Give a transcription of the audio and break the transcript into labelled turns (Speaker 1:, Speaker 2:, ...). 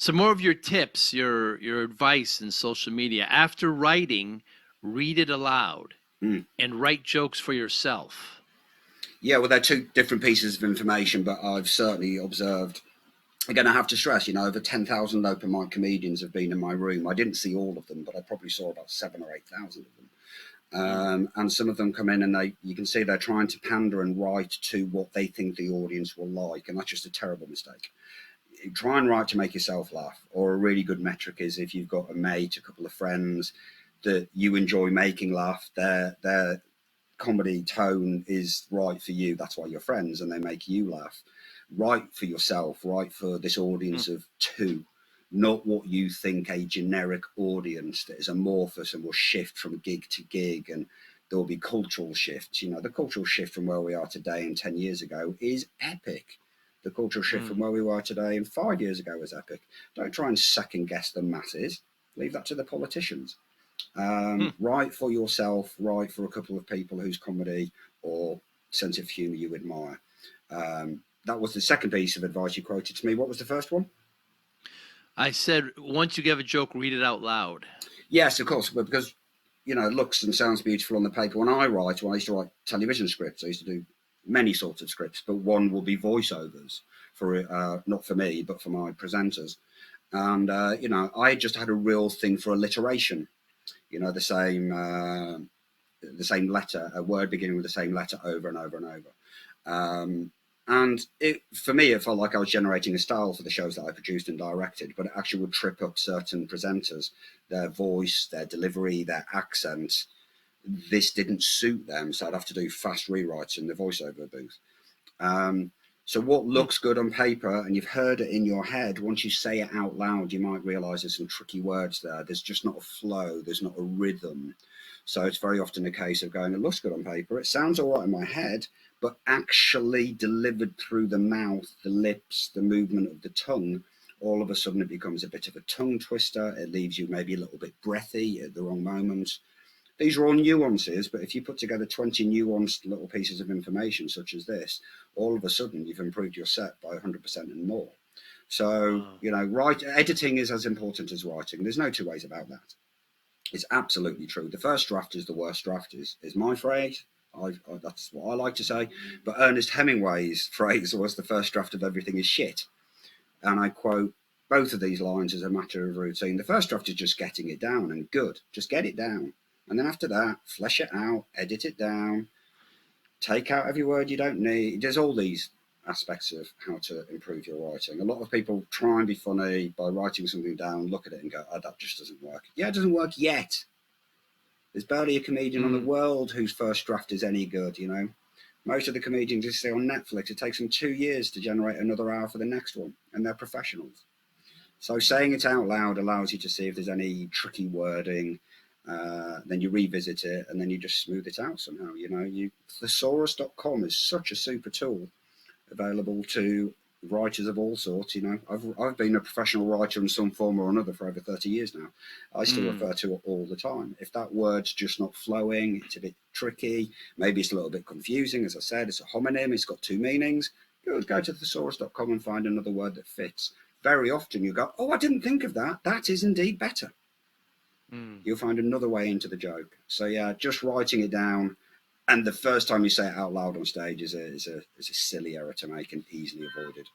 Speaker 1: some more of your tips, your advice in social media. After writing, read it aloud and write jokes for yourself.
Speaker 2: Yeah, well, they're two different pieces of information, but I've certainly observed. Again, I have to stress, over 10,000 open mic comedians have been in my room. I didn't see all of them, but I probably saw about 7,000 or 8,000 of them. And some of them come in and you can see they're trying to pander and write to what they think the audience will like. And that's just a terrible mistake. Try and write to make yourself laugh. Or a really good metric is if you've got a mate, a couple of friends that you enjoy making laugh, their comedy tone is right for you. That's why you're friends and they make you laugh. Write for yourself, write for this audience of two, not what you think a generic audience that is amorphous and will shift from gig to gig, and there will be cultural shifts. The cultural shift from where we are today and 10 years ago is epic. The cultural shift from where we were today and 5 years ago is epic. Don't try and second guess the masses. Leave that to the politicians. Write for yourself, write for a couple of people whose comedy or sense of humour you admire. That was the second piece of advice you quoted to me. What was the first one?
Speaker 1: I said, once you give a joke, read it out loud.
Speaker 2: Yes, of course, but because, it looks and sounds beautiful on the paper. When I used to write television scripts. I used to do many sorts of scripts, but one will be voiceovers for not for me, but for my presenters. And, I just had a real thing for alliteration. The same letter, a word beginning with the same letter over and over and over. And for me, it felt like I was generating a style for the shows that I produced and directed, but it actually would trip up certain presenters, their voice, their delivery, their accent. This didn't suit them, so I'd have to do fast rewrites in the voiceover booth. So what looks good on paper, and you've heard it in your head, once you say it out loud, you might realise there's some tricky words there. There's just not a flow. There's not a rhythm. So it's very often a case of going, it looks good on paper. It sounds all right in my head, but actually delivered through the mouth, the lips, the movement of the tongue, all of a sudden it becomes a bit of a tongue twister. It leaves you maybe a little bit breathy at the wrong moment. These are all nuances, but if you put together 20 nuanced little pieces of information such as this, all of a sudden you've improved your set by 100% and more. So, editing is as important as writing. There's no two ways about that. It's absolutely true. The first draft is the worst draft is my phrase. That's what I like to say. But Ernest Hemingway's phrase was the first draft of everything is shit. And I quote both of these lines as a matter of routine. The first draft is just getting it down, and good. Just get it down. And then after that, flesh it out, edit it down, take out every word you don't need. There's all these aspects of how to improve your writing. A lot of people try and be funny by writing something down, look at it and go, oh, that just doesn't work. Yeah, it doesn't work yet. There's barely a comedian on the world whose first draft is any good, Most of the comedians you see on Netflix, it takes them 2 years to generate another hour for the next one, and they're professionals. So saying it out loud allows you to see if there's any tricky wording. Then you revisit it and then you just smooth it out somehow. Thesaurus.com is such a super tool available to writers of all sorts. I've been a professional writer in some form or another for over 30 years now. I still refer to it all the time. If that word's just not flowing, it's a bit tricky, maybe it's a little bit confusing. As I said, it's a homonym, it's got two meanings. You go to thesaurus.com and find another word that fits. Very often you go, oh, I didn't think of that. That is indeed better. You'll find another way into the joke. So yeah, just writing it down, and the first time you say it out loud on stage is a silly error to make and easily avoided.